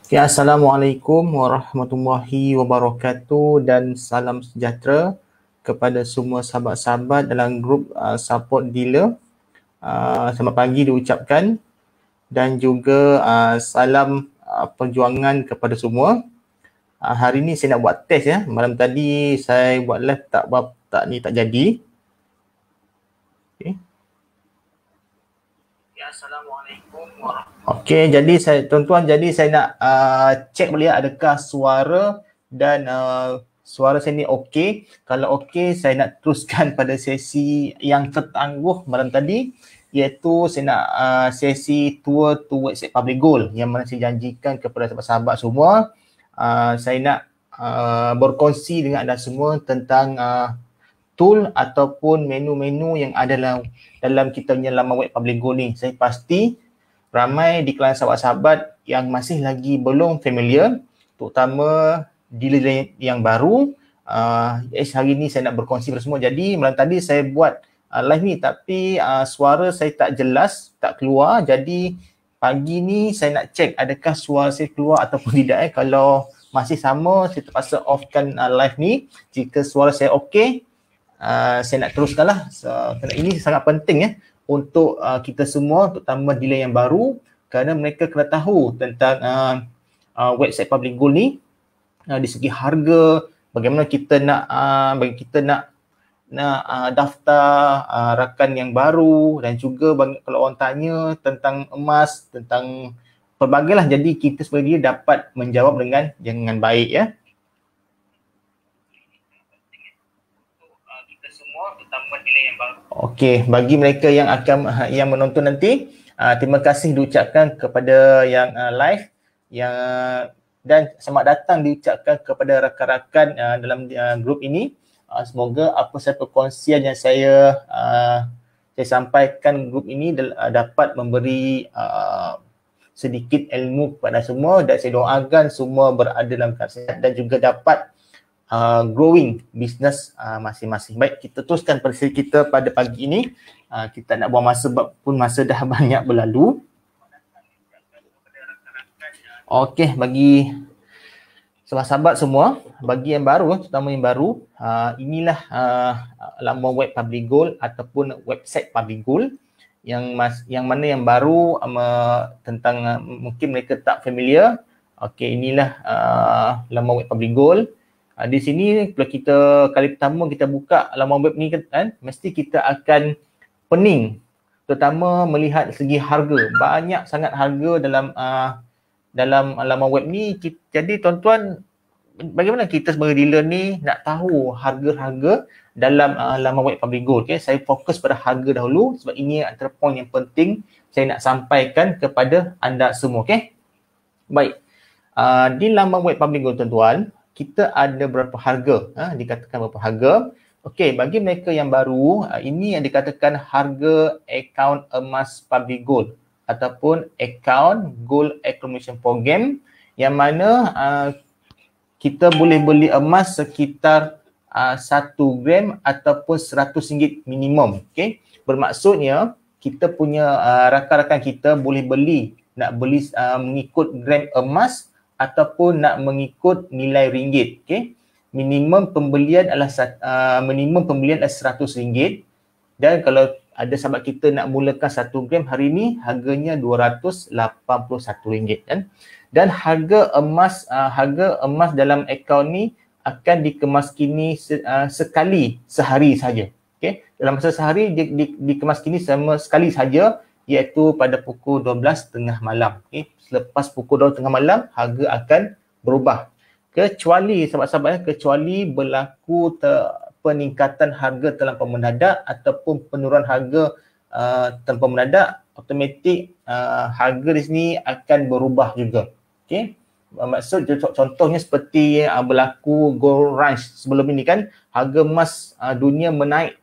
Ya, Assalamualaikum warahmatullahi wabarakatuh dan salam sejahtera kepada semua sahabat-sahabat dalam grup support dealer. Selamat pagi diucapkan dan juga salam perjuangan kepada semua. Hari ni saya nak buat test ya. Malam tadi saya buat live tak jadi. Okay. Ya, Assalamualaikum warahmatullahi. Okey, jadi tuan-tuan, saya nak cek balik adakah suara dan suara saya ni okey. Kalau okey, saya nak teruskan pada sesi yang tertangguh malam tadi, iaitu saya nak sesi tour to website public goal yang mana saya janjikan kepada sahabat-sahabat semua. Saya nak berkongsi dengan anda semua tentang tool ataupun menu-menu yang ada dalam kita punya laman web public goal ni. Saya pasti ramai di kalangan sahabat-sahabat yang masih lagi belum familiar, terutama dealer yang baru. Hari ni saya nak berkongsi bersama. Jadi malam tadi saya buat live ni tapi suara saya tak jelas, tak keluar. Jadi pagi ni saya nak cek adakah suara saya keluar ataupun tidak. Kalau masih sama, saya terpaksa offkan live ni. Jika suara saya okey, saya nak teruskanlah. Kerana ini sangat penting ya untuk kita semua, terutama dealer yang baru, kerana mereka kena tahu tentang website public goal ni di segi harga, bagaimana kita nak daftar rakan yang baru, dan juga kalau orang tanya tentang emas, tentang pelbagailah, jadi kita sebagai dia dapat menjawab dengan baik ya. Okey, bagi mereka yang yang menonton nanti, terima kasih diucapkan kepada yang live dan selamat datang diucapkan kepada rakan-rakan dalam grup ini. Semoga apa sahaja perkongsian yang saya sampaikan grup ini dapat memberi sedikit ilmu kepada semua, dan saya doakan semua berada dalam keadaan sihat dan juga dapat growing business masing-masing. Baik, kita teruskan persesi kita pada pagi ini. Kita nak buang masa sebab pun masa dah banyak berlalu. Okey, bagi sahabat-sahabat semua, bagi yang baru, terutama yang baru, inilah laman web public goal ataupun website public goal yang mana yang baru tentang mungkin mereka tak familiar. Okey, inilah laman web public goal. Di sini kalau kita kali pertama kita buka laman web ni kan, mesti kita akan pening, terutama melihat segi harga. Banyak sangat harga dalam laman web ni. Jadi tuan-tuan, bagaimana kita sebagai dealer ni nak tahu harga-harga dalam laman web public goal? Okay? Saya fokus pada harga dahulu sebab ini antara poin yang penting saya nak sampaikan kepada anda semua. Okay? Baik, di laman web public goal tuan-tuan, kita ada berapa harga, dikatakan berapa harga. Okey, bagi mereka yang baru, ini yang dikatakan harga akaun emas public goal ataupun akaun gold accumulation program, yang mana kita boleh beli emas sekitar 1 gram ataupun RM100 minimum. Okey, bermaksudnya kita punya rakan-rakan kita boleh nak beli mengikut gram emas ataupun nak mengikut nilai ringgit. Okay? Minimum pembelian adalah RM100, dan kalau ada sahabat kita nak mulakan 1 gram hari ini, harganya RM281 kan. Dan harga emas dalam akaun ni akan dikemaskini sekali sehari saja. Okay? Dalam masa sehari dikemaskini sekali saja, iaitu pada pukul 12.30 malam. Okay? Selepas pukul 12.30 malam, harga akan berubah. Kecuali berlaku peningkatan harga terlampau mendadak ataupun penurunan harga terlampau mendadak, automatik harga di sini akan berubah juga. Okay? Maksud contohnya seperti berlaku gold rush sebelum ini kan, harga emas dunia menaik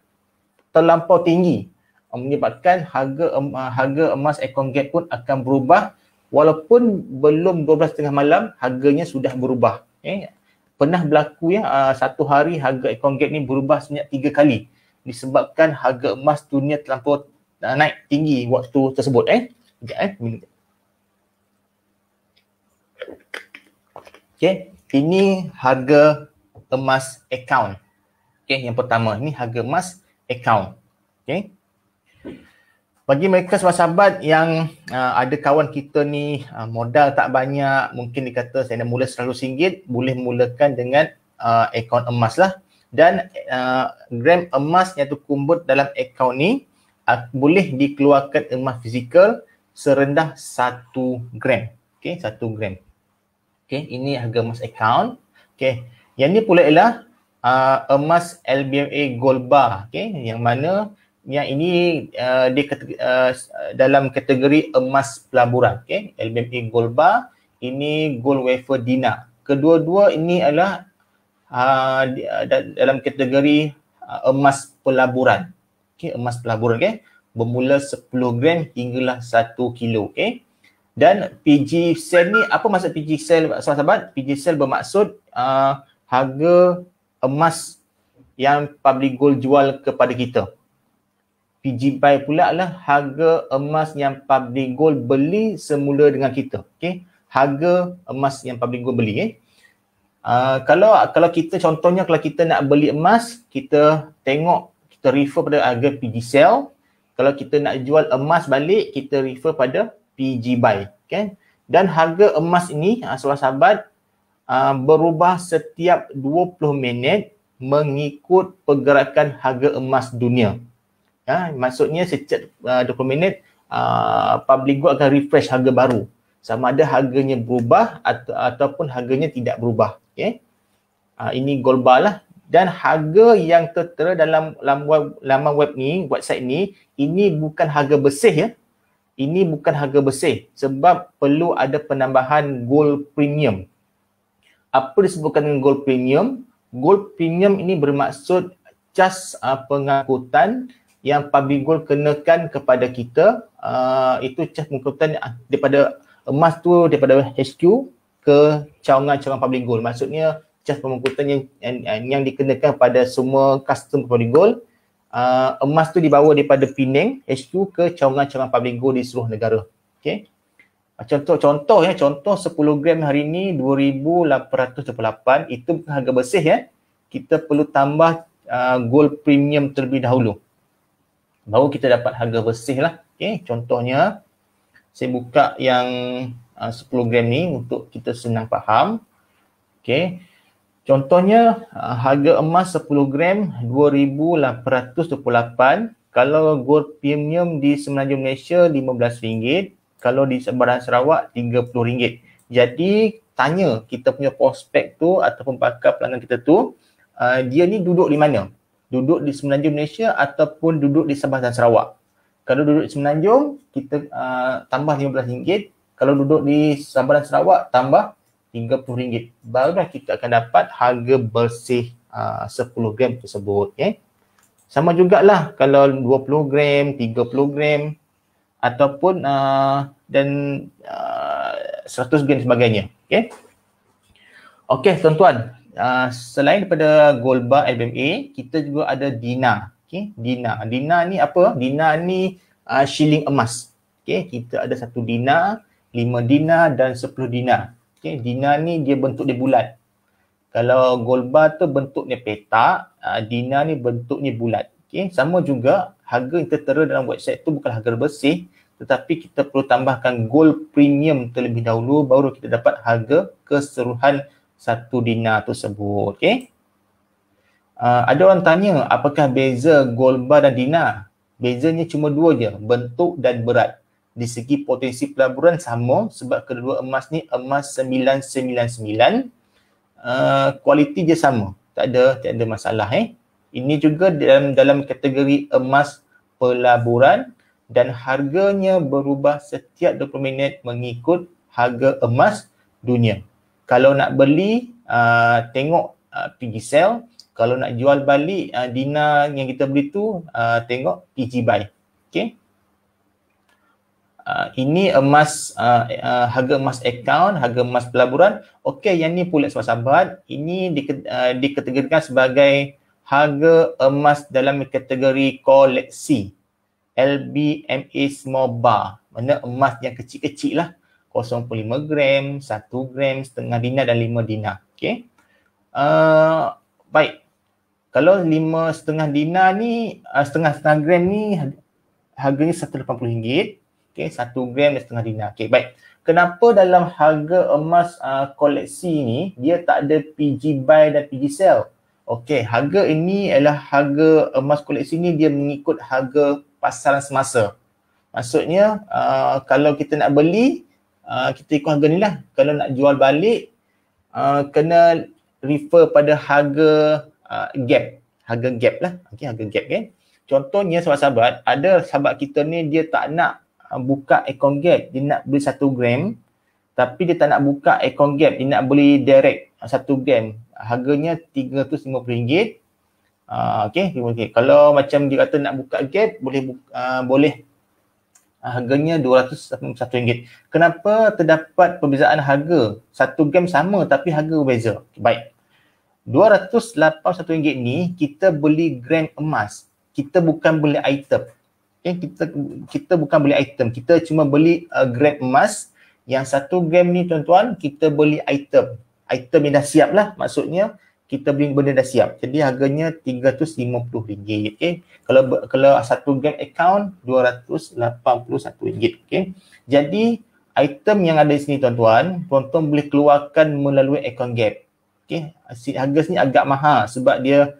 terlampau tinggi, menyebabkan harga emas Akon Gap pun akan berubah walaupun belum 12.30 malam, harganya sudah berubah. Okay? Pernah berlaku ya, satu hari harga Akon Gap ni berubah sebanyak 3 kali disebabkan harga emas dunia terlampau naik tinggi waktu tersebut. Sekejap. Okay, ini harga emas account. Okay, yang pertama ini harga emas account. Okay. Bagi mereka sahabat-sahabat yang ada kawan kita ni modal tak banyak, mungkin dikata saya nak mula RM100, boleh mulakan dengan akaun emas lah. Dan gram emas yang terkumpul dalam akaun ni boleh dikeluarkan emas fizikal serendah 1 gram. Okay, 1 gram. Okay, ini harga emas akaun. Okay, yang ni pula ialah emas LBMA Gold Bar. Okay, yang mana yang ini dia dalam kategori emas pelaburan. Okay, LBMA Gold Bar, ini gold wafer dinar. Kedua-dua ini adalah dalam kategori emas pelaburan. Okay, emas pelaburan. Okay, bermula 10 gram hinggalah 1 kilo. Okay, dan PG sale ni, apa maksud PG sale sahabat-sahabat? PG sale bermaksud harga emas yang public gold jual kepada kita. PG buy pula adalah harga emas yang public gold beli semula dengan kita. Okay, harga emas yang public gold beli. Kalau kita contohnya, kalau kita nak beli emas, kita tengok, kita refer pada harga PG sell. Kalau kita nak jual emas balik, kita refer pada PG buy. Okay, dan harga emas ini sahabat-sahabat berubah setiap 20 minit mengikut pergerakan harga emas dunia. Maksudnya setiap 20 minit public gold akan refresh harga baru. Sama ada harganya berubah ataupun harganya tidak berubah. Okay. Ini gold bar lah. Dan harga yang tertera dalam laman web ni, website ni, ini bukan harga bersih ya. Ini bukan harga bersih sebab perlu ada penambahan gold premium. Apa disebutkan dengan gold premium? Gold premium ini bermaksud cas pengangkutan yang public gold kenakan kepada kita. Itu cas pengangkutan daripada emas tu, daripada HQ ke cawangan-cawangan public gold. Maksudnya cas pengangkutan yang dikenakan pada semua custom public gold. Emas tu dibawa daripada Penang HQ ke cawangan-cawangan public gold di seluruh negara. Okay. Contoh 10 gram hari ni 2,828, itu bukan harga bersih ya. Kita perlu tambah gold premium terlebih dahulu, baru kita dapat harga bersih lah. Okay. Contohnya saya buka yang 10 gram ni untuk kita senang faham. Okay. Contohnya harga emas 10 gram 2,828. Kalau gold premium di Semenanjung Malaysia RM15, kalau di Sebaran Sarawak RM30. Jadi tanya kita punya prospek tu ataupun bakal pelanggan kita tu, dia ni duduk di mana? Duduk di Semenanjung Malaysia ataupun duduk di Sabah dan Sarawak. Kalau duduk di Semenanjung, kita tambah RM15. Kalau duduk di Sabah dan Sarawak, tambah RM30. Barulah kita akan dapat harga bersih 10 gram tersebut. Okay? Sama jugalah kalau 20 gram, 30 gram ataupun dan 100 gram sebagainya. Okay? Okay, tuan-tuan. Selain daripada gold bar LBMA, kita juga ada dinar. Okay? Dinar ni apa? Dinar ni shilling emas. Okay? Kita ada 1 dinar, 5 dinar dan 10 dinar. Okay, dinar ni dia bentuk dia bulat. Kalau gold bar tu bentuknya petak, dinar ni bentuknya bulat. Okay, sama juga harga yang tertera dalam website tu bukan harga bersih, tetapi kita perlu tambahkan gold premium terlebih dahulu, baru kita dapat harga keseluruhan 1 dinar tersebut. Okay. Ada orang tanya apakah beza gold bar dan dinar? Bezanya cuma 2 je, bentuk dan berat. Di segi potensi pelaburan sama sebab kedua emas ni emas 999. Kualiti je sama. Tak ada masalah Ini juga dalam kategori emas pelaburan dan harganya berubah setiap 20 minit mengikut harga emas dunia. Kalau nak beli tengok PG sell, kalau nak jual balik dinar yang kita beli tu tengok PG buy. Okey. Ini emas harga emas account, harga emas pelaburan. Okey, yang ni pula sahabat-sahabat, ini dikategorikan sebagai harga emas dalam kategori koleksi. LBMA Small Bar. Mana emas yang kecil-kecil lah. 0.5 gram, 1 gram, setengah dinar dan 5 dinar. Okey. Baik. Kalau 5,5 dinar ni, setengah gram ni harganya RM180. Okey, 1 gram dan setengah dinar. Okey, baik. Kenapa dalam harga emas koleksi ni dia tak ada PG buy dan PG sell? Okey, harga ini adalah harga emas koleksi ni dia mengikut harga pasaran semasa. Maksudnya kalau kita nak beli, kita ikut harga ni lah. Kalau nak jual balik, kena refer pada harga gap. Harga gap lah. Okey, harga gap kan. Contohnya sahabat-sahabat, ada sahabat kita ni dia tak nak buka akaun gap, dia nak beli 1 gram tapi dia tak nak buka akaun gap, dia nak beli direct 1 gram. Harganya RM350. Okey, kalau macam dia kata nak buka gap, boleh harganya RM281. Kenapa terdapat perbezaan harga? 1 gram sama tapi harga berbeza. Baik. RM281 ni kita beli gram emas. Kita bukan beli item. Okay, kita bukan beli item, kita cuma beli gram emas. Yang 1 gram ni tuan-tuan, kita beli item. Item yang dah siap lah, maksudnya kita beli benda dah siap. Jadi harganya RM350. Okay. Kalau 1 gram account, RM281. Okay. Jadi item yang ada di sini tuan-tuan boleh keluarkan melalui akaun gap. Okay. Harga sini agak mahal sebab dia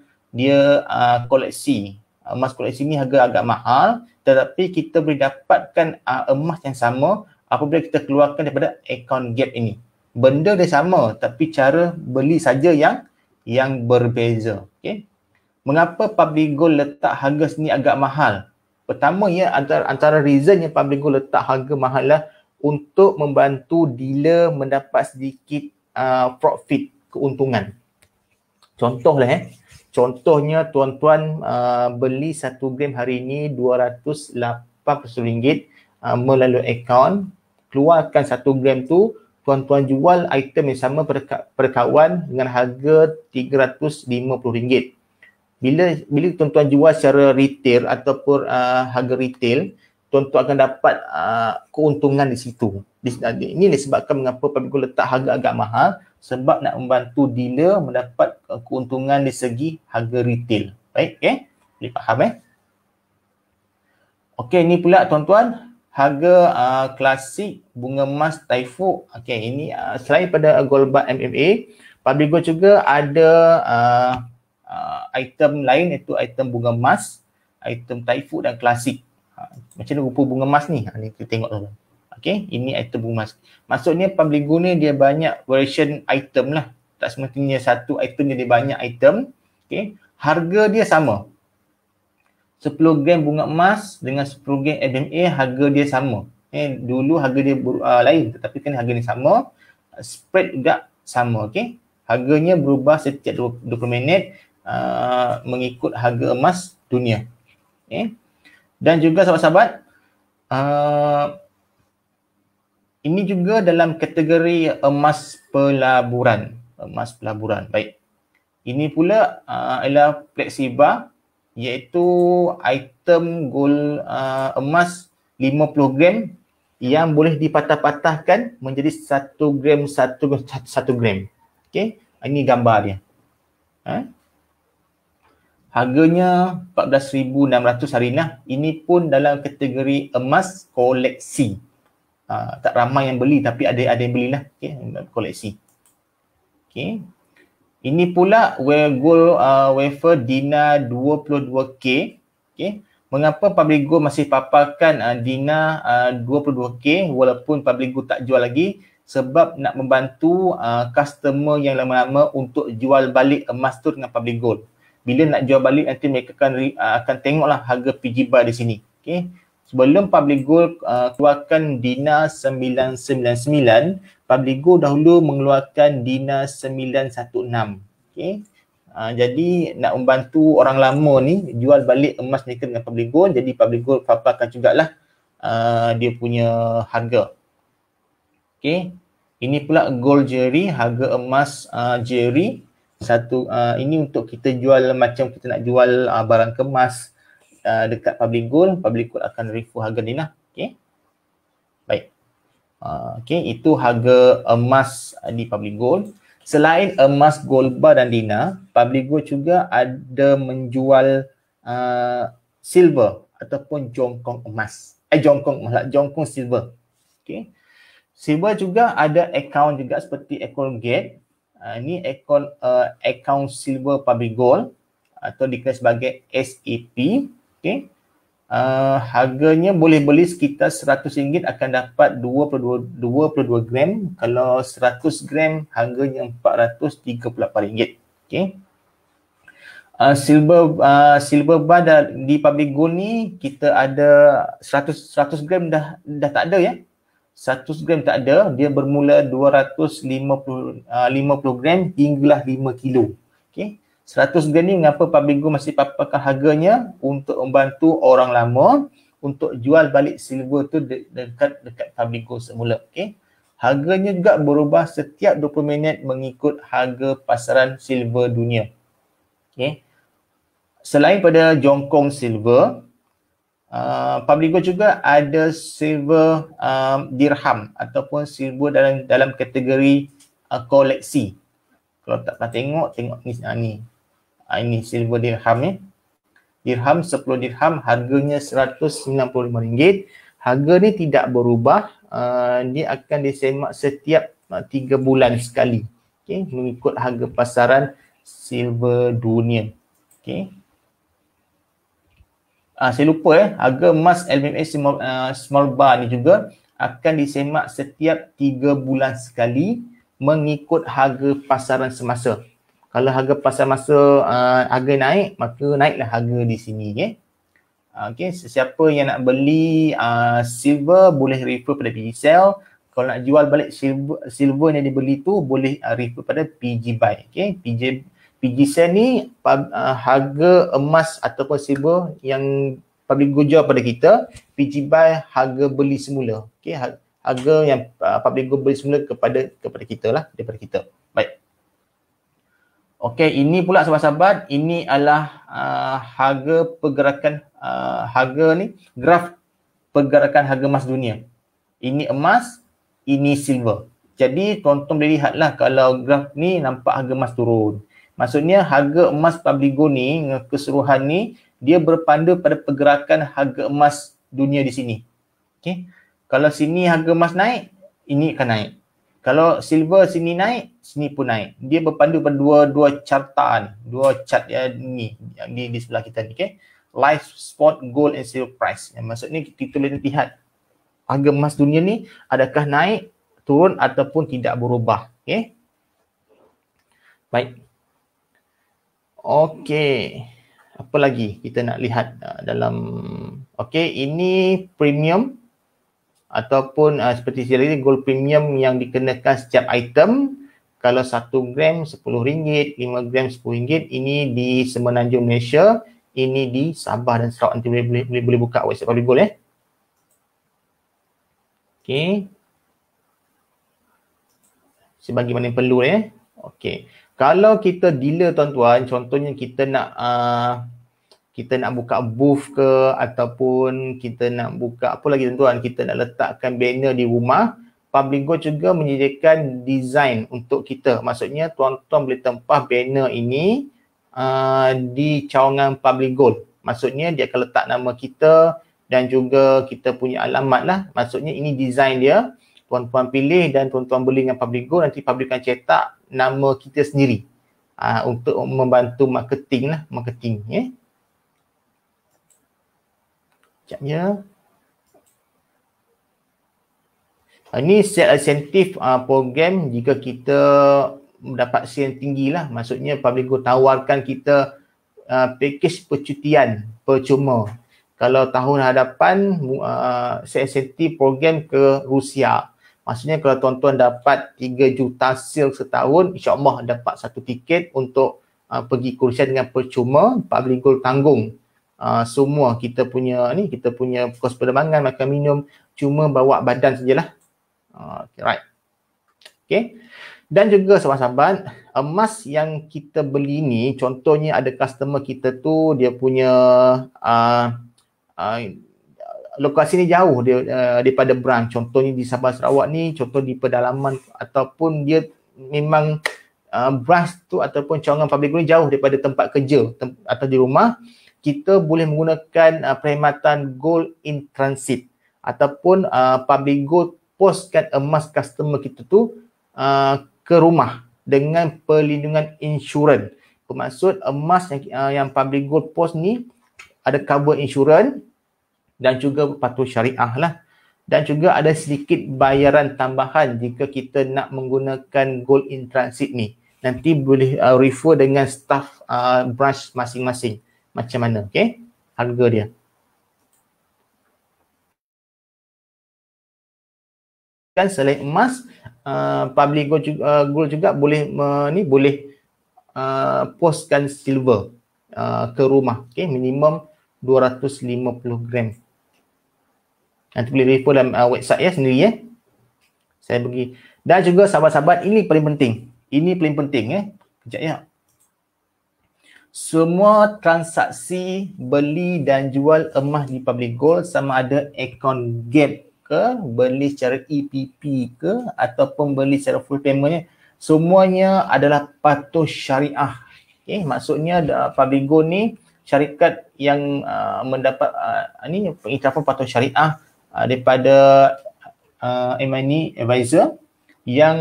koleksi. Emas koleksi ni harga agak mahal, tetapi kita boleh dapatkan emas yang sama apabila kita keluarkan daripada akaun gap ini. Benda dia sama tapi cara beli saja yang berbeza. Okay. Mengapa Public Gold letak harga sini agak mahal? Pertama ya, antara reason yang Public Gold letak harga mahal lah untuk membantu dealer mendapat sedikit profit, keuntungan. Contohnya tuan-tuan beli 1 gram hari ini RM280 melalui akaun, keluarkan 1 gram tu, tuan-tuan jual item yang sama pada kawan dengan harga RM350. Bila tuan-tuan jual secara retail ataupun harga retail, tuan-tuan akan dapat keuntungan di situ. Ini disebabkan mengapa Public Gold letak harga agak mahal, sebab nak membantu dealer mendapat keuntungan di segi harga retail. Baik, okey? Boleh faham Okey, ini pula tuan-tuan harga klasik bunga emas Taifuk. Okey, ini selain pada Gold Bar MMA, Public Gold juga ada item lain iaitu item bunga emas, item Taifuk dan klasik. Macam mana rupa bunga emas ni? Ni kita tengok dulu. Okey, ini item bunga emas. Maksudnya Public Gold ni dia banyak version item lah. Tak semestinya satu item dia banyak item. Okey, harga dia sama. 10 gram bunga emas dengan 10 gram MMA harga dia sama. Dulu harga dia lain tetapi kan harga ni sama. Spread juga sama. Okey, harganya berubah setiap 20 minit mengikut harga emas dunia. Okey. Dan juga sahabat-sahabat, ini juga dalam kategori emas pelaburan. Emas pelaburan. Baik. Ini pula adalah flexibar, iaitu item gold emas 50 gram yang boleh dipatah-patahkan menjadi 1 gram. Okey. Ini gambar dia. Harganya 14,600 hari ni. Ini pun dalam kategori emas koleksi. Tak ramai yang beli tapi ada yang belilah. Okey, koleksi. Okey. Ini pula gold wafer dinar 22K. Okey. Mengapa Public Gold masih paparkan dinar 22K walaupun Public Gold tak jual lagi? Sebab nak membantu customer yang lama-lama untuk jual balik emas tu dengan Public Gold. Bila nak jual balik nanti mereka akan tengoklah harga PG buy di sini. Okey. Sebelum Public Gold keluarkan dinar 999, Public Gold dahulu mengeluarkan dinar 916. Okey. Jadi nak membantu orang lama ni jual balik emas mereka dengan Public Gold, jadi Public Gold paparkan jugalah dia punya harga. Okey. Ini pula gold jewelry, harga emas jewelry. Ini untuk kita jual macam kita nak jual barang kemas dekat Public Gold akan refer harga ni lah. Okey. Baik. Okey, itu harga emas di Public Gold. Selain emas, gold bar dan dinar, Public Gold juga ada menjual silver ataupun jongkong emas. Jongkong silver. Okey. Silver juga ada akaun juga seperti akaun Gate. Ini akaun silver Public Gold atau dikenal sebagai SAP. Okey. Harganya boleh beli sekitar RM100 akan dapat 22 gram. Kalau 100 gram harganya RM438. Okey. Silver bar di Public Gold ni kita ada 100 gram dah tak ada ya. 100 gram tak ada, dia bermula 250 gram hinggalah 5 kilo. Okey. 100 gram ni mengapa Public Gold masih paparkan harganya untuk membantu orang lama untuk jual balik silver tu dekat Public Gold semula. Okey. Harganya juga berubah setiap 20 minit mengikut harga pasaran silver dunia. Okey. Selain pada jongkong silver, Public Gold juga ada silver dirham ataupun silver dalam kategori koleksi. Kalau tak pernah tengok ni. Ini silver dirham ni. Dirham 10 dirham harganya RM195. Harga ni tidak berubah. Dia akan disemak setiap 3 bulan sekali. Okay, mengikut harga pasaran silver dunia. Okay. Saya lupa harga emas LMA small bar ni juga akan disemak setiap 3 bulan sekali mengikut harga pasaran semasa. Kalau harga pasar masa harga naik, maka naiklah harga di sini. Okay, sesiapa yang nak beli silver boleh refer pada PG Sell. Kalau nak jual balik silver yang dibeli tu boleh refer pada PG Buy. Okay, PG Sell ni harga emas ataupun silver yang Public Gold jual pada kita, PG Buy harga beli semula. Okay, harga yang Public Gold beli semula kepada kita lah, daripada kita. Baik. Okey, ini pula sahabat-sahabat, ini adalah harga pergerakan graf pergerakan harga emas dunia. Ini emas, ini silver. Jadi tuan-tuan boleh lihatlah kalau graf ni nampak harga emas turun. Maksudnya harga emas Public Gold ni keseluruhan ni dia berpandu pada pergerakan harga emas dunia di sini. Okey. Kalau sini harga emas naik, ini akan naik. Kalau silver sini naik, sini pun naik. Dia berpandu pada dua chart ya ni yang di sebelah kita ni, okey. Live spot gold and silver price. Yang maksudnya kita boleh lihat harga emas dunia ni adakah naik, turun ataupun tidak berubah, okey. Baik. Okey. Apa lagi kita nak lihat dalam ini premium ataupun seperti saya tadi gold premium yang dikenakan setiap item. Kalau 1 gram RM10, 5 gram RM10, ini di Semenanjung Malaysia, ini di Sabah dan Sarawak. Nanti boleh buka website Public Gold Okey. Sebagi mana yang perlu Okey. Kalau kita dealer tuan-tuan, contohnya kita nak buka booth ke ataupun kita nak buka apa lagi tuan-tuan, kita nak letakkan banner di rumah, Public Gold juga menyediakan design untuk kita. Maksudnya tuan-tuan boleh tempah banner ini di cawangan Public Gold. Maksudnya dia akan letak nama kita dan juga kita punya alamat lah. Maksudnya ini design dia. Tuan-tuan pilih dan tuan-tuan beli dengan Public Gold, nanti Public akan cetak nama kita sendiri untuk membantu marketing. Sekejap ya. Ini set insentif program jika kita mendapat sale yang tinggi lah. Maksudnya Public Gold tawarkan kita package percutian percuma. Kalau tahun hadapan set insentif program ke Rusia. Maksudnya kalau tuan-tuan dapat 3 juta sale setahun, insya-Allah dapat 1 tiket untuk pergi ke Rusia dengan percuma. Public Gold tanggung semua kita punya kos penerbangan, makan minum, cuma bawa badan sajalah. Okay, right. Okay. Dan juga sahabat-sahabat, emas yang kita beli ni, contohnya ada customer kita tu dia punya lokasi ni jauh dia daripada branch. Contohnya di Sabah Sarawak ni, contoh di pedalaman ataupun dia memang branch tu ataupun cawangan public gold ni jauh daripada tempat kerja atau di rumah, kita boleh menggunakan perkhidmatan gold in transit ataupun public gold postkan emas customer kita tu ke rumah dengan perlindungan insurans. Bermaksud emas yang public gold post ni ada cover insurans dan juga patuh syariah lah. Dan juga ada sedikit bayaran tambahan jika kita nak menggunakan gold in transit ni. Nanti boleh refer dengan staff branch masing-masing. Macam mana, okay? Harga dia. Kan selain emas, public gold juga boleh boleh postkan silver ke rumah. Okay? Minimum 250 gram. Nanti boleh refer dalam website ya sendiri ya. Saya bagi. Dan juga sahabat-sahabat, ini paling penting. Ini paling penting ya. Kejap ya. Semua transaksi beli dan jual emas di public gold sama ada akaun gap ke, beli secara EPP ke ataupun beli secara full payment, semuanya adalah patuh syariah. Okay? Maksudnya public gold ni syarikat yang mendapat pengiktirafan patuh syariah daripada M&E Advisor yang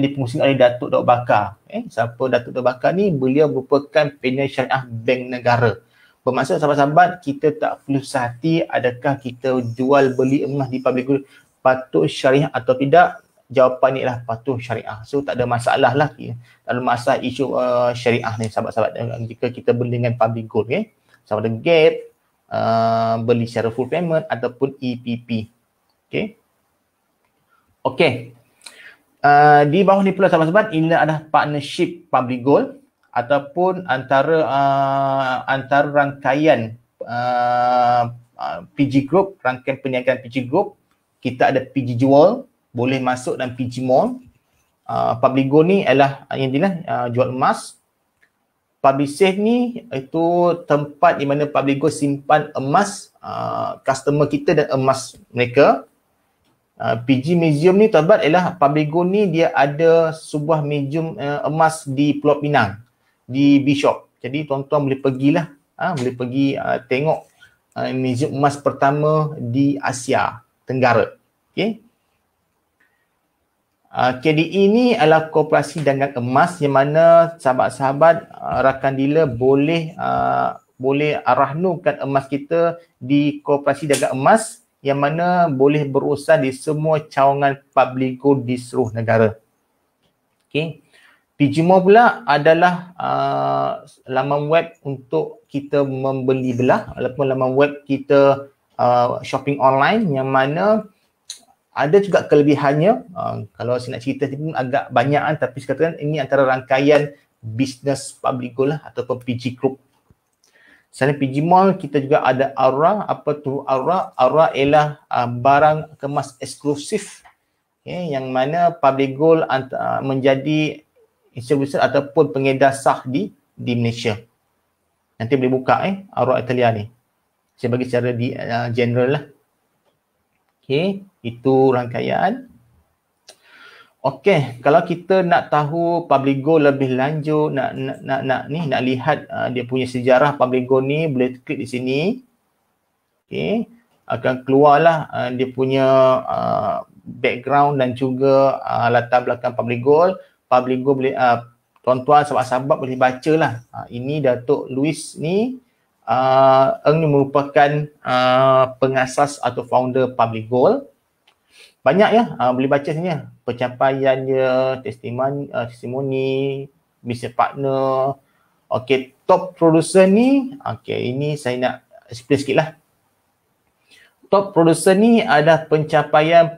dipenguruskan oleh Datuk Dr. Bakar. Siapa Datuk Dr. Bakar ni? Beliau merupakan panel syariah bank negara. Bermaksud sahabat-sahabat, kita tak perlu susah hati adakah kita jual beli emas di public gold patuh syariah atau tidak. Jawapannya ialah patuh syariah. So tak ada masalah lah. Tak ada masalah isu syariah ni sahabat-sahabat jika kita beli dengan public gold. Okay? Sama ada gap, beli secara full payment ataupun EPP. Okay. Okay. Di bawah ni pula sahabat-sahabat, ini adalah partnership public gold ataupun antara rangkaian PG Group, rangkaian perniagaan PG Group. Kita ada PG Jewel, boleh masuk dan PG Mall. Public gold ni adalah yang jual emas. Public safe ni itu tempat di mana public gold simpan emas customer kita dan emas mereka. PG Museum ni sahabat ialah public gold ni dia ada sebuah museum emas di Pulau Pinang, di Bishop. Jadi tuan-tuan boleh pergilah, boleh pergi tengok museum emas pertama di Asia Tenggara. Okay. KDE ni adalah Koperasi Dagang Emas yang mana sahabat-sahabat rakan dealer boleh rahnukan emas kita di Koperasi Dagang Emas yang mana boleh berurusan di semua cawangan public gold di seluruh negara. Okay. PG Mall pula adalah laman web untuk kita membeli belah ataupun laman web kita shopping online yang mana ada juga kelebihannya. Kalau saya nak cerita pun agak banyak tapi sekatakan ini antara rangkaian bisnes public gold lah ataupun PG Group. Selain PG Mall, kita juga ada Aura. Apa tu Aura? Aura ialah barang kemas eksklusif yang mana public gold menjadi distributor ataupun pengedar sah di Malaysia. Nanti boleh buka Aura Italia ni. Saya bagi secara general lah. Okay, itu rangkaian. Okay, kalau kita nak tahu public gold lebih lanjut, nak lihat dia punya sejarah public gold ni, boleh klik di sini. Okay, akan keluarlah dia punya background dan juga latar belakang public gold. Public gold boleh tuan-tuan sahabat-sahabat boleh bacalah. Ini Datuk Louis ni ni merupakan pengasas atau founder public gold. Banyak ya, boleh baca sini ya. Pencapaiannya, testimoni, business partner. Okey, top producer ni, okey, ini saya nak explain sikit lah. Top producer ni ada pencapaian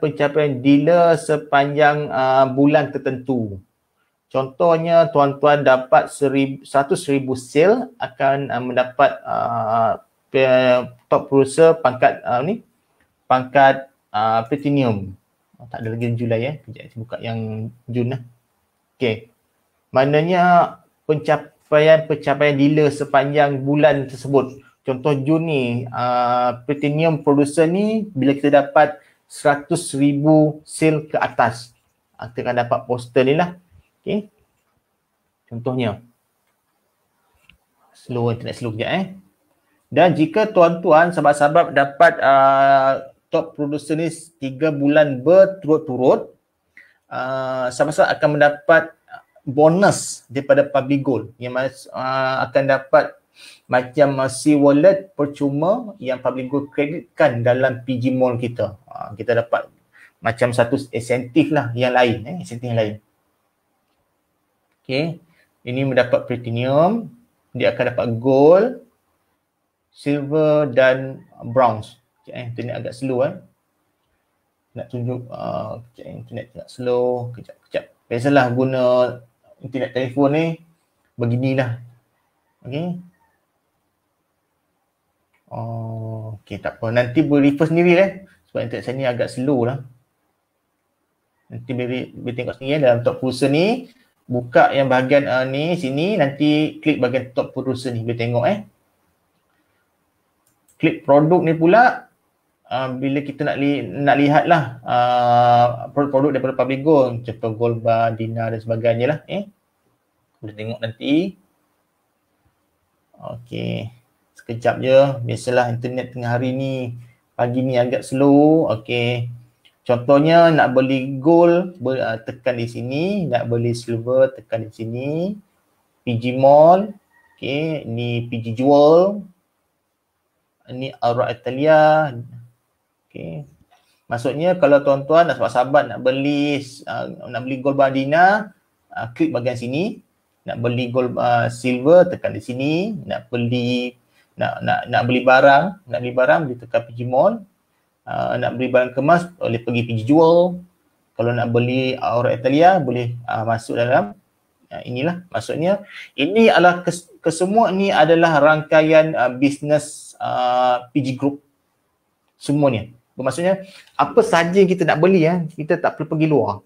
dealer sepanjang bulan tertentu. Contohnya tuan-tuan dapat 100,000 sale akan mendapat top producer pangkat pangkat platinum. Tak ada lagi Julai ya. Kejap saya buka yang Jun lah. Okey. Maknanya pencapaian dealer sepanjang bulan tersebut. contoh Jun ni, platinum producer ni bila kita dapat 100,000 sale ke atas, kita akan dapat poster ni lah. Okay. Contohnya. Slow, internet slow kejap Dan jika tuan-tuan, sahabat-sahabat dapat top producer ni 3 bulan berturut-turut, sahabat-sahabat akan mendapat bonus daripada Public Gold yang akan dapat macam C-Wallet percuma yang Public Gold kreditkan dalam PG Mall kita. Kita dapat macam satu insentif lah yang lain, insentif yang lain. Okay, ini mendapat platinum, dia akan dapat gold, silver dan bronze. Internet agak slow nak tunjuk internet agak slow, kejap. Biasalah guna internet telefon ni beginilah. Okey. Okey, tak apa. Nanti boleh refer sendiri sebab internet saya ni agak slow lah. Nanti boleh tengok sendiri dalam top producer ni. Buka yang bahagian ni sini, nanti klik bahagian top producer ni, boleh tengok klik produk ni pula, bila kita nak lihat lah produk daripada Public Gold, contoh Gold Bar, Dina dan sebagainya lah. Boleh tengok nanti. Okey, sekejap je. Biasalah internet tengah hari ni, pagi ni agak slow. Okey, contohnya nak beli gold, tekan di sini. Nak beli silver, tekan di sini. PG Mall. Okey, ni PG Jewel. Ini Aura Italia. Okey. Maksudnya kalau tuan-tuan dan sahabat-sahabat nak beli gold Bandina, klik bahagian sini. Nak beli gold silver, tekan di sini. Nak beli barang, boleh tekan PG Mall. Nak beli barang kemas, boleh pergi PG Jewel. Kalau nak beli Aura Italia, boleh masuk dalam inilah. Maksudnya ini adalah kesemua ni adalah rangkaian bisnes PG Group semuanya. Maksudnya apa sahaja yang kita nak beli kita tak perlu pergi luar.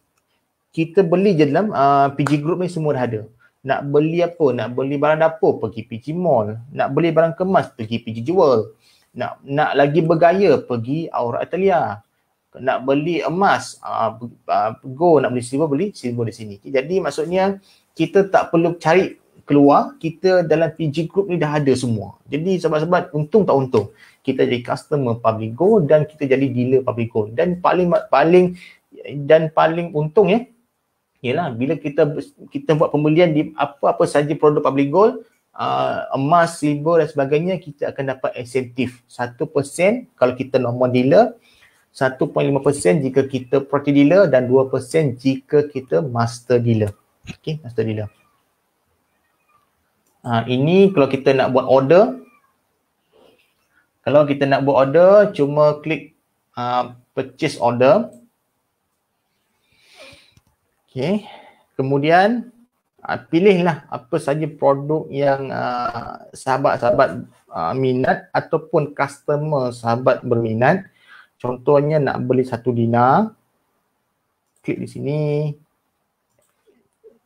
Kita beli je dalam PG Group ni semua dah ada. Nak beli apa? Nak beli barang dapur, pergi PG Mall. Nak beli barang kemas, pergi PG Jewel. Nak lagi bergaya, pergi Aura Italia. Nak beli emas, gold, nak beli silver di sini. Jadi maksudnya kita tak perlu cari keluar, kita dalam PG Group ni dah ada semua. Jadi sahabat-sahabat, untung tak untung, kita jadi customer Public Gold dan kita jadi dealer Public Gold. Dan paling untung ialah bila kita buat pembelian di apa-apa saja produk Public Gold, emas, silver dan sebagainya, kita akan dapat insentif 1% kalau kita normal dealer, 1.5% jika kita property dealer dan 2% jika kita master dealer. Okey, master dealer. Ini kalau kita nak buat order. Kalau kita nak buat order, cuma klik purchase order. Okey. Kemudian pilihlah apa saja produk yang sahabat-sahabat minat ataupun customer sahabat berminat. Contohnya nak beli 1 dinar. Klik di sini.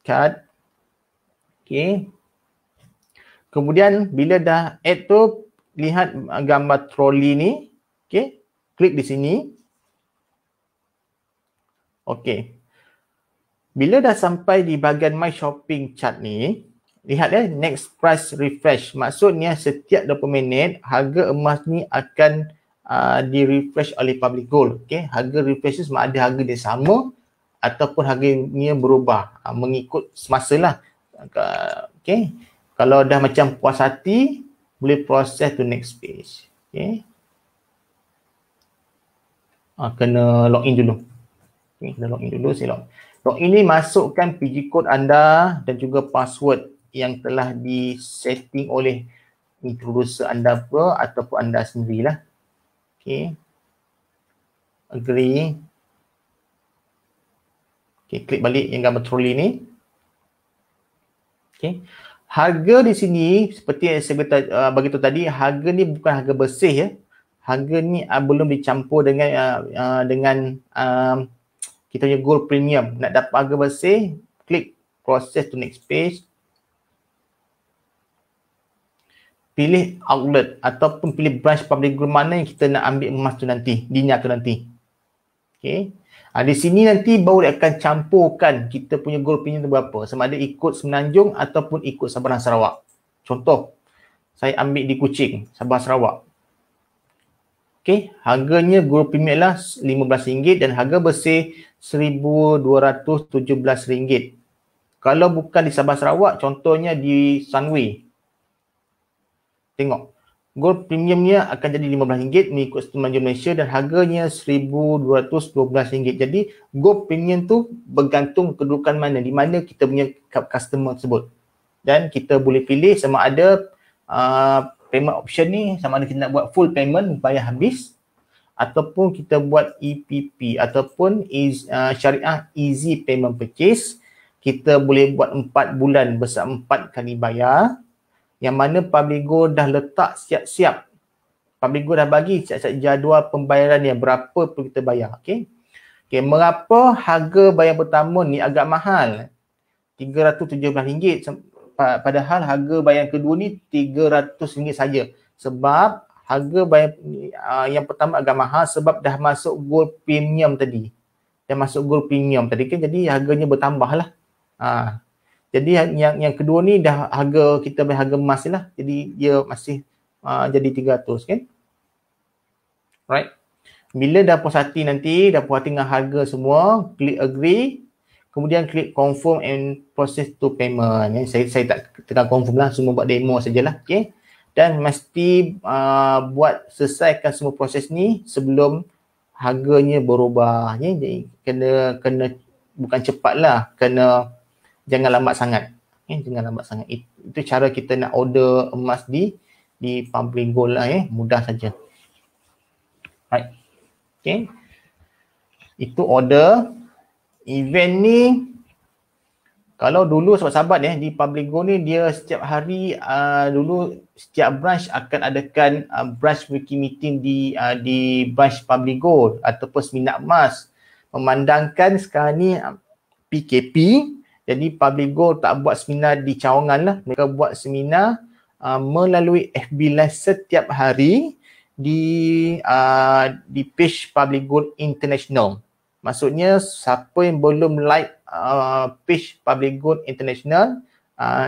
Card. Okey. Kemudian bila dah add tu, lihat gambar troli ni. Okey. Klik di sini. Okey. Bila dah sampai di bahagian My Shopping chart ni, lihat next price refresh. Maksudnya setiap 20 minit harga emas ni akan di-refresh oleh Public Gold. Okey, harga refresh sama ada harga dia sama ataupun harganya berubah mengikut semasa lah. Okey. Kalau dah macam puas hati, boleh proses to next page. Okey. Kena login dulu. Okay, kena login dulu. Saya login ni masukkan PG code anda dan juga password yang telah di-setting oleh introducer anda ataupun anda sendirilah. Okey. Agree. Okey, klik balik yang gambar troli ni. Okey. Harga di sini seperti yang saya beritahu tadi, harga ni bukan harga bersih Harga ni belum dicampur dengan kita punya gold premium. Nak dapat harga bersih, klik process to next page. pilih outlet ataupun pilih branch public gold mana yang kita nak ambil emas tu nanti, dinar tu nanti. Okay. Di sini nanti baru dia akan campurkan kita punya gold premium tu berapa. Sama ada ikut Semenanjung ataupun ikut Sabah dan Sarawak. Contoh, saya ambil di Kuching, Sabah Sarawak. Okay, harganya gold premium adalah RM15 dan harga bersih RM1,217. Kalau bukan di Sabah Sarawak, contohnya di Sunway. Tengok, gold premiumnya akan jadi RM15 mengikut Semenanjung Malaysia dan harganya RM1,212. Jadi gold premium tu bergantung kedudukan mana, di mana kita punya customer tersebut. Dan kita boleh pilih sama ada payment option ni, sama ada kita nak buat full payment bayar habis ataupun kita buat EPP ataupun syariah easy payment purchase. Kita boleh buat 4 bulan besar 4 kali bayar, yang mana Publigo dah letak siap-siap. Publigo dah bagi siap-siap jadual pembayaran yang berapa perlu kita bayar. Okay. Mengapa harga bayar pertama ni agak mahal? RM317. Padahal harga bayar kedua ni RM300 saja. Sebab harga bayar yang pertama agak mahal sebab dah masuk gold premium tadi. Dah masuk gold premium tadi kan, jadi harganya bertambah lah. Jadi yang kedua ni dah harga kita bayar harga emas lah. Jadi dia masih jadi 300 kan. Right. Bila dah puas hati nanti, dah puas hati dengan harga semua, klik agree. Kemudian klik confirm and process to payment. Saya tak tekan confirm lah, semua buat demo sajalah. Okay. Dan mesti buat selesaikan semua proses ni sebelum harganya berubah. Jadi kena bukan cepat lah, jangan lambat sangat. Jangan lambat sangat. Itu cara kita nak order emas di Public Gold lah. Mudah saja. Right. Okay. Itu order. Event ni, kalau dulu sahabat-sahabat di Public Gold ni, dia setiap hari dulu setiap branch akan adakan branch weekly meeting di branch Public Gold ataupun seminar emas. Memandangkan sekarang ni PKP, jadi Public Gold tak buat seminar di cawangan lah. Mereka buat seminar melalui FB Live setiap hari di page Public Gold International. Maksudnya siapa yang belum like page Public Gold International,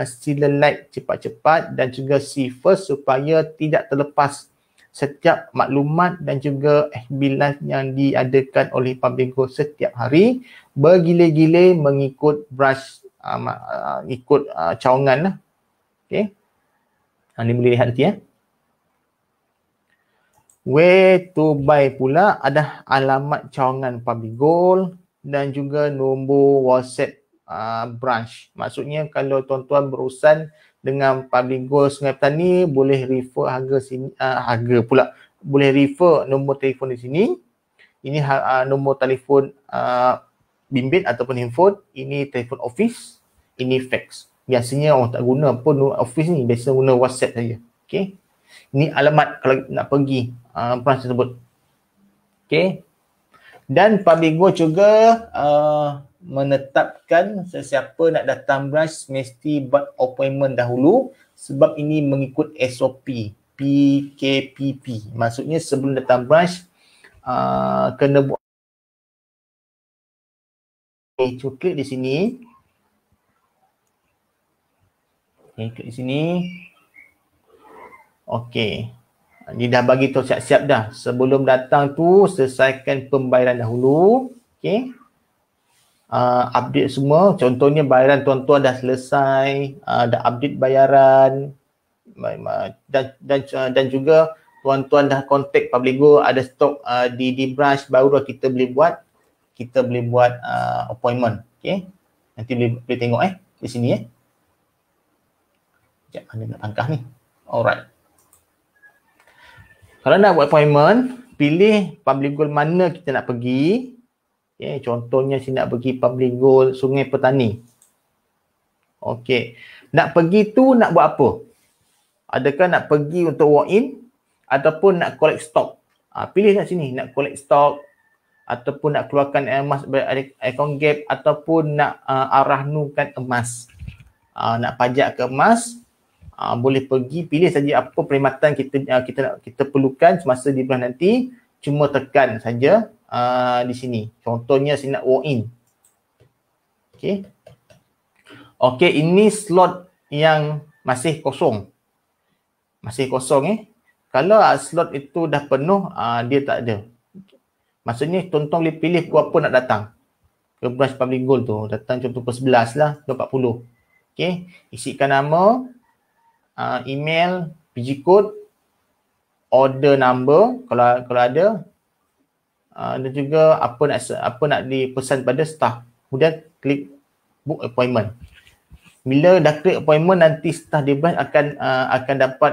sila like cepat-cepat dan juga see first supaya tidak terlepas setiap maklumat dan juga FB Live yang diadakan oleh Public Gold setiap hari, bergile-gile mengikut brush, ikut cawangan lah. Okay. Anda boleh lihat nanti Where to buy pula ada alamat cawangan Public Gold dan juga nombor WhatsApp branch. Maksudnya kalau tuan-tuan berurusan dengan Public Gold Sungai Petani, boleh refer boleh refer nombor telefon di sini. Ini nombor telefon bimbit ataupun handphone. Ini telefon office, ini fax. Biasanya orang tak guna pun office ni, biasa guna WhatsApp saja. Okay. Ini alamat kalau nak pergi branch tersebut. Okay. Dan Public Gold juga menetapkan sesiapa nak datang branch mesti buat appointment dahulu sebab ini mengikut SOP PKPP. Maksudnya sebelum datang branch kena buat. Klik di sini. Klik di sini. Okey. Dia dah bagi tahu siap-siap dah. Sebelum datang tu selesaikan pembayaran dahulu. Okey. Update semua. Contohnya bayaran tuan-tuan dah selesai, dah update bayaran dan juga tuan-tuan dah contact Public Gold, ada stok di branch, baru kita boleh buat appointment. Okey. Nanti boleh tengok di sini Sekejap, mana nak langkah ni. Alright. Kalau nak buat appointment, pilih Public Gold mana kita nak pergi. Okay, contohnya saya nak pergi Public Gold Sungai Petani. Okey. Nak pergi tu nak buat apa? Adakah nak pergi untuk walk in ataupun nak collect stock? Pilih kat sini, nak collect stock ataupun nak keluarkan emas dari account gap ataupun nak arahnukan emas. Nak pajak ke emas boleh pergi pilih saja apa perkhidmatan kita perlukan semasa di bulan nanti, cuma tekan saja di sini. Contohnya saya nak walk in. Okey. Okey, ini slot yang masih kosong. Masih kosong Kalau slot itu dah penuh, dia tak ada. Maksudnya tuan-tuan boleh pilih pukul apa nak datang ke branch Public Gold tu. Datang contoh pukul 11 lah, 40. Okey, isikan nama, email, PG code, order number kalau ada, dan juga apa nak dipesan pada staff. Kemudian klik book appointment. Bila dah klik appointment, nanti staff di branch akan dapat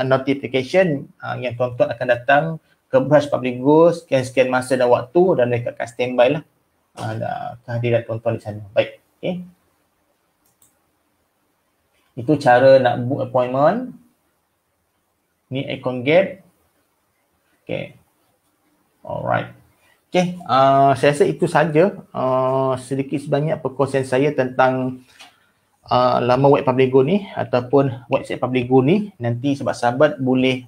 notification yang tuan-tuan akan datang ke branch Public Gold, sekian masa dan waktu, dan mereka akan standby lah kehadiran tuan-tuan di sana. Baik, okey. Itu cara nak book appointment. Ni Icon Gate. Okay. Alright. Okay. Saya rasa itu saja sedikit sebanyak perkongsian saya tentang laman web Public Gold ni ataupun website Public Gold ni. Nanti sahabat-sahabat boleh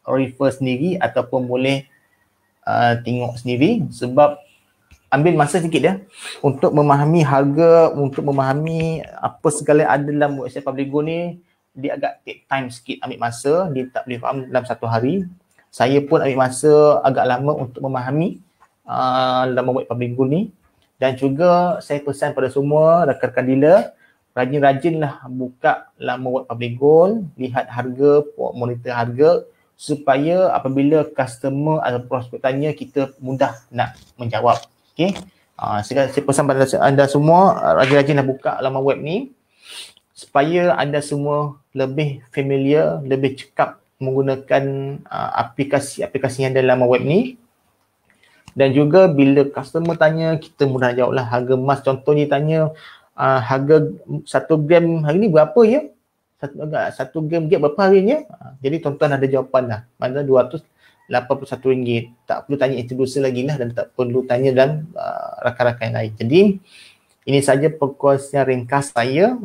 refer sendiri ataupun boleh tengok sendiri, sebab ambil masa sikit untuk memahami harga, untuk memahami apa segala ada dalam website Public Gold ni. Dia agak take time sikit, ambil masa, dia tak boleh faham dalam satu hari. Saya pun ambil masa agak lama untuk memahami laman web Public Gold ni. Dan juga saya pesan pada semua rakan-rakan dealer, rajin-rajinlah buka laman web Public Gold, lihat harga, monitor harga, supaya apabila customer atau prospek tanya, kita mudah nak menjawab. Okay. Saya pesan pada anda semua, rajin-rajinlah buka laman web ni supaya anda semua lebih familiar, lebih cekap menggunakan aplikasi-aplikasi yang ada dalam laman web ni. Dan juga bila customer tanya, kita mudah jawablah. Harga emas contohnya tanya, harga 1 gram hari ni berapa ya? 1 gram berapa harinya? Jadi tuan-tuan ada jawapan dah. Mana RM281. Tak perlu tanya introducer lagi lah, dan tak perlu tanya dan rakan-rakan lain. Jadi ini saja perkongsian ringkas saya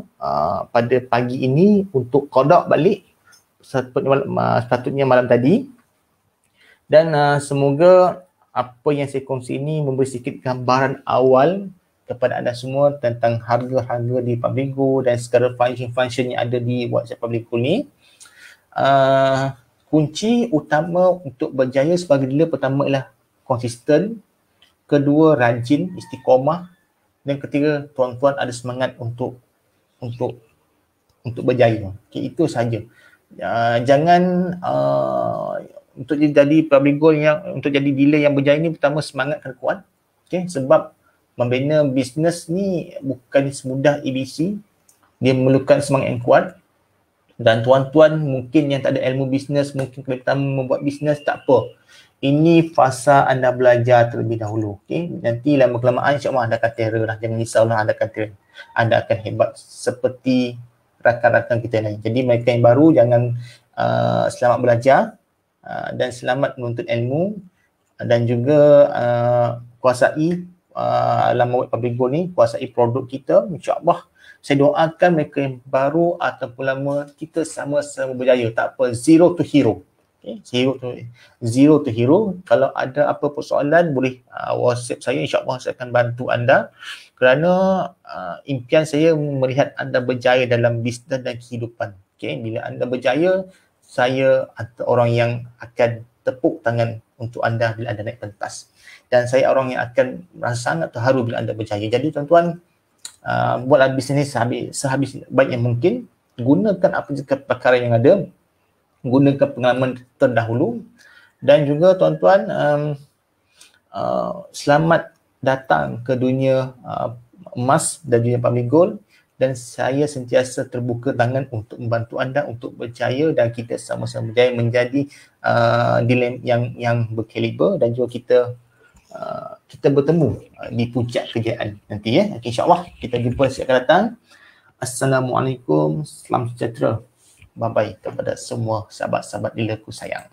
pada pagi ini untuk kodok balik sepatutnya malam tadi. Dan semoga apa yang saya kongsi ini memberi sedikit gambaran awal kepada anda semua tentang harga-harga di Public Gold dan segala function-function yang ada di website Public Gold ni. Kunci utama untuk berjaya sebagai dealer pertama ialah konsisten, kedua rajin, istiqomah, dan ketiga tuan-tuan ada semangat untuk berjaya. Okay, itu saja. Jangan untuk jadi Public Gold untuk jadi dealer yang berjaya ni, pertama semangat kena kuat. Okay, sebab membina bisnes ni bukan semudah ABC. Dia memerlukan semangat yang kuat. Dan tuan-tuan mungkin yang tak ada ilmu bisnes, mungkin kali pertama membuat bisnes, tak apa. Ini fasa anda belajar terlebih dahulu. Okay? Nanti lama kelamaan insyaAllah anda akan terror lah. Jangan risaulah, anda akan terror. Anda akan hebat seperti rakan-rakan kita lain. Jadi mereka yang baru jangan selamat belajar dan selamat menuntut ilmu, dan juga kuasai laman web Public Gold ni, kuasai produk kita. InsyaAllah saya doakan mereka yang baru ataupun lama, kita sama-sama berjaya. Tak apa, zero to hero. Okay? Zero to hero. Kalau ada apa persoalan, boleh WhatsApp saya. InsyaAllah saya akan bantu anda. Kerana impian saya melihat anda berjaya dalam bisnes dan kehidupan. Okay? Bila anda berjaya, saya orang yang akan tepuk tangan untuk anda bila anda naik pentas. Dan saya orang yang akan merasa sangat terharu bila anda berjaya. Jadi tuan-tuan, buatlah bisnes sehabis baik yang mungkin. Gunakan apa saja perkara yang ada, gunakan pengalaman terdahulu. Dan juga tuan-tuan, selamat datang ke dunia emas dan dunia Public Gold. Dan saya sentiasa terbuka tangan untuk membantu anda untuk berjaya, dan kita sama-sama berjaya menjadi dealer yang berkaliber, dan juga kita bertemu di puncak kejayaan nanti ya. Okay, InsyaAllah kita jumpa siap akan datang. Assalamualaikum, salam sejahtera. Bye-bye kepada semua sahabat-sahabat dealerku sayang.